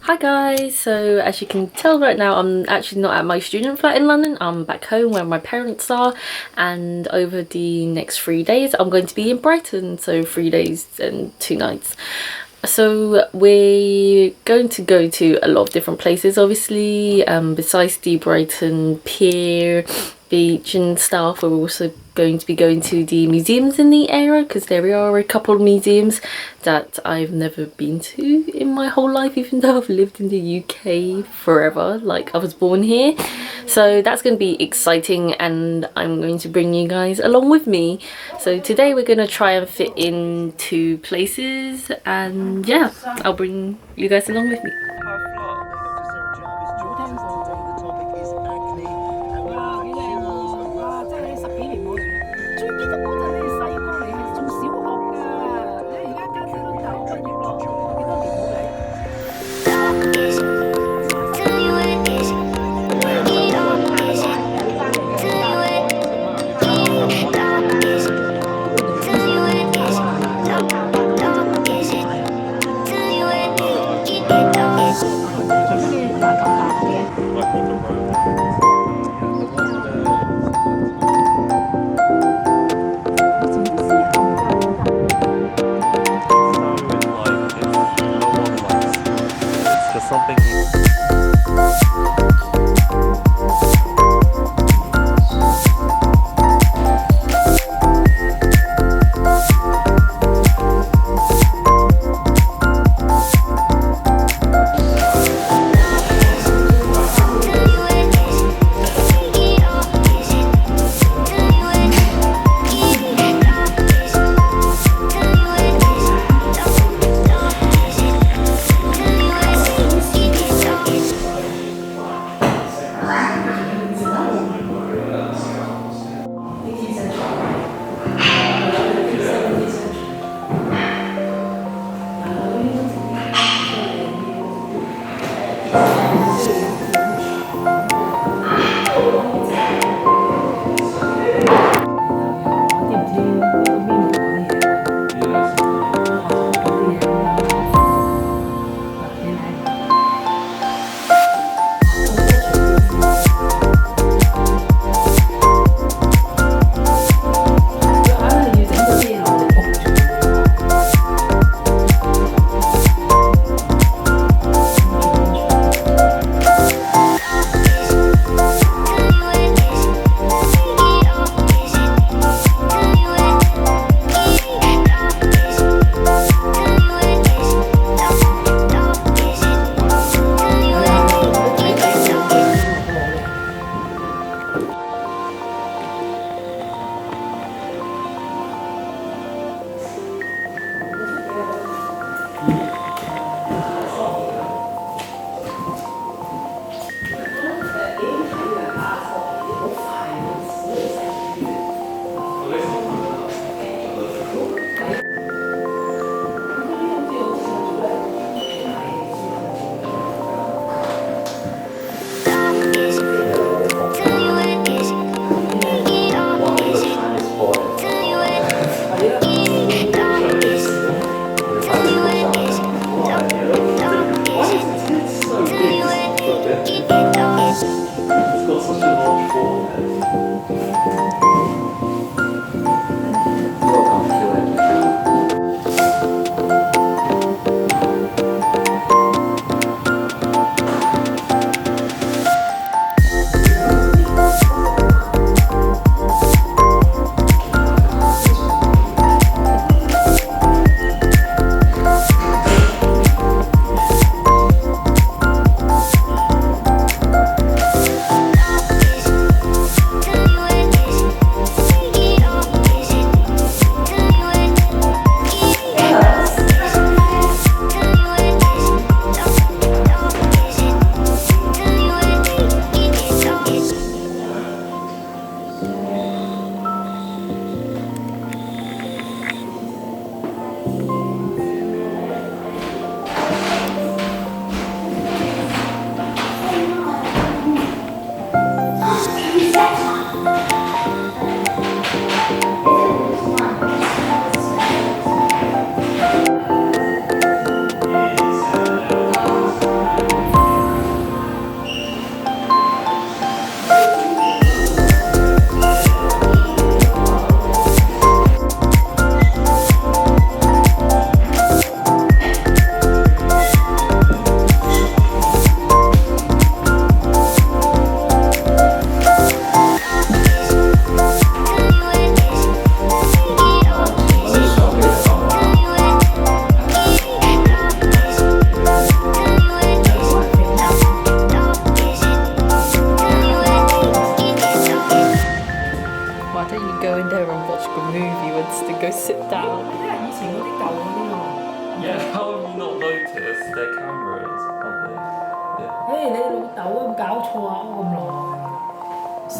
Hi guys, so as you can tell right now I'm actually not at my student flat in London. I'm back home where my parents are, and over the next 3 days I'm going to be in Brighton, so 3 days and 2 nights. So we're going to go to a lot of different places obviously, besides the Brighton Pier, beach and stuff. We're also going to be going to the museums in the area because there are a couple of museums that I've never been to in my whole life, even though I've lived in the UK forever, like I was born here. So that's going to be exciting, and I'm going to bring you guys along with me. So today we're going to try and fit in 2 places, and yeah, I'll bring you guys along with me.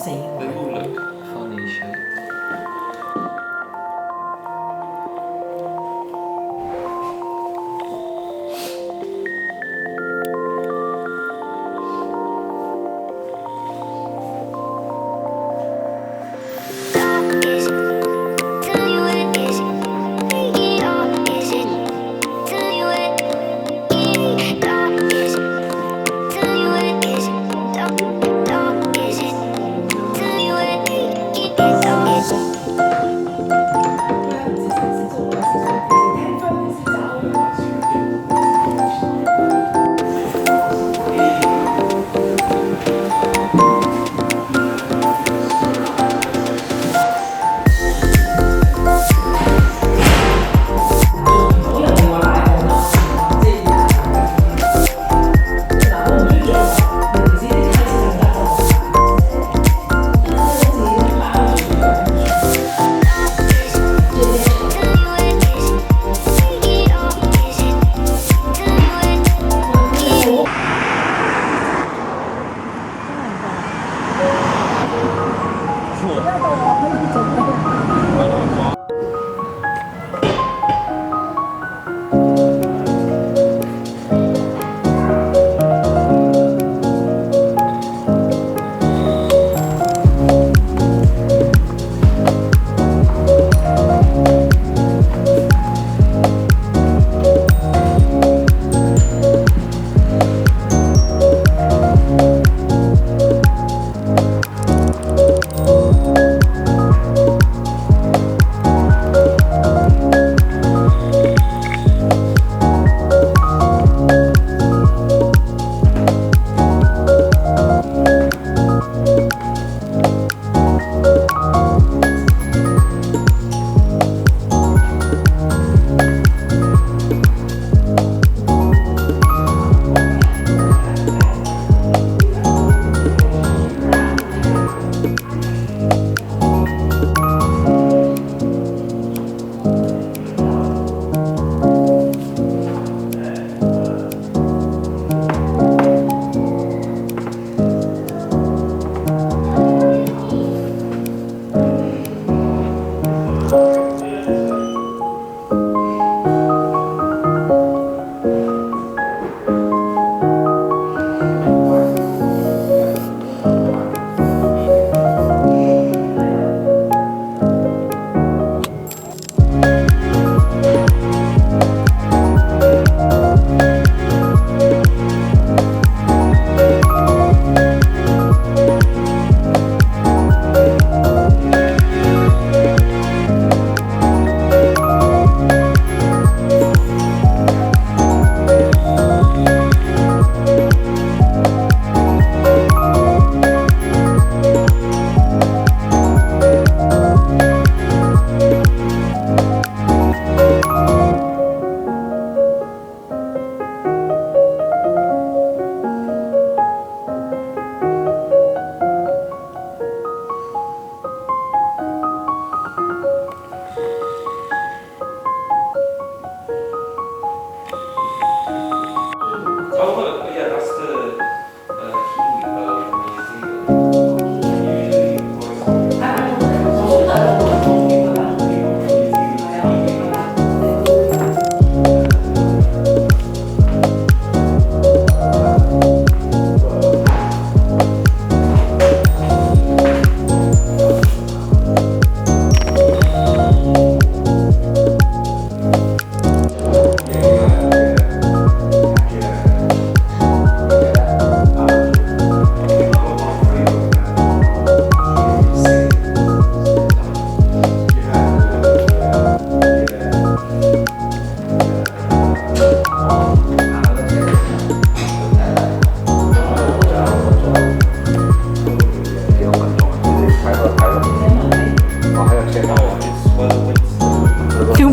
They all look funny shaped. Oh look, yeah, that's the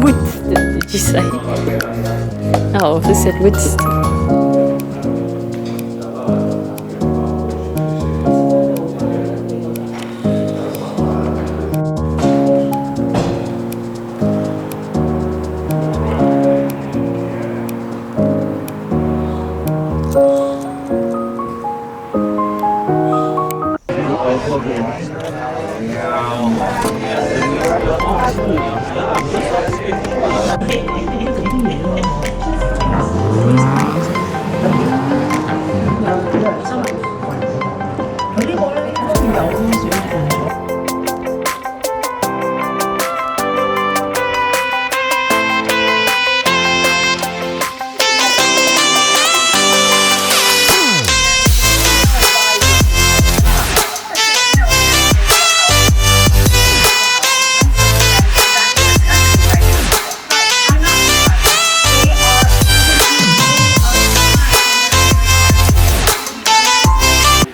Winston, did you say? Oh, they said Winston.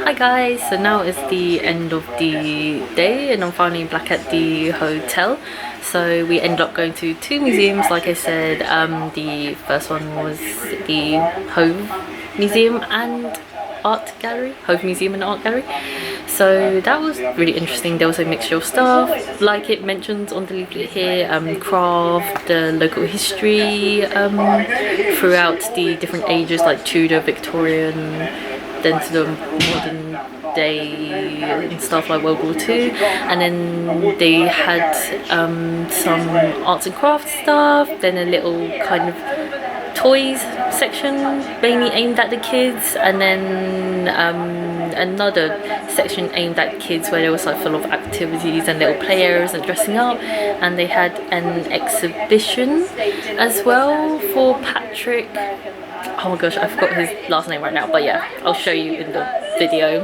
Hi guys, so now is the end of the day and I'm finally back at the hotel. So we ended up going to 2 museums, like I said. The first one was the Hove Museum and Art Gallery, Hove Museum and Art Gallery. So that was really interesting. There was a mixture of stuff, like it mentions on the leaflet here, craft, local history throughout the different ages like Tudor, Victorian, then to the modern day and stuff like World War II, and then they had some arts and crafts stuff, then a little kind of toys section mainly aimed at the kids, and then another section aimed at kids where there was like full of activities and little play areas and dressing up, and they had an exhibition as well for Patrick. Oh my gosh, I forgot his last name right now, but yeah, I'll show you in the video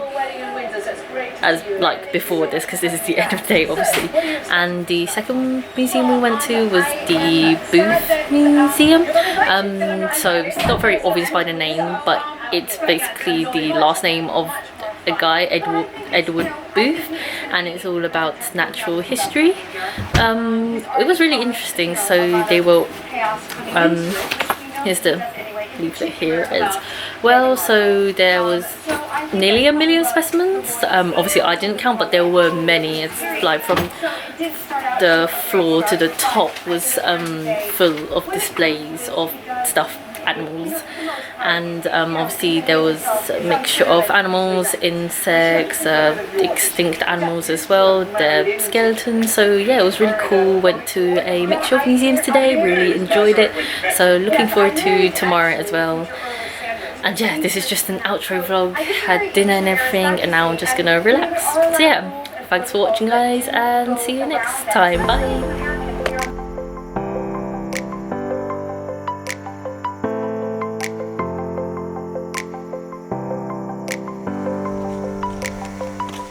as like before this, because this is the end of the day obviously. And the second museum we went to was the Booth Museum. So it's not very obvious by the name, but it's basically the last name of a guy, Edward Booth, and it's all about natural history. It was really interesting. So they were here's the leaflet here as well. So there was nearly 1 million specimens. Obviously I didn't count, but there were many. It's like from the floor to the top was full of displays of stuffed animals, and obviously there was a mixture of animals, insects, extinct animals as well, their skeletons. So yeah, it was really cool. Went to a mixture of museums today, really enjoyed it, so looking forward to tomorrow as well. And yeah, this is just an outro vlog. Had dinner and everything, and now I'm just gonna relax. So yeah, thanks for watching guys, and see you next time. Bye.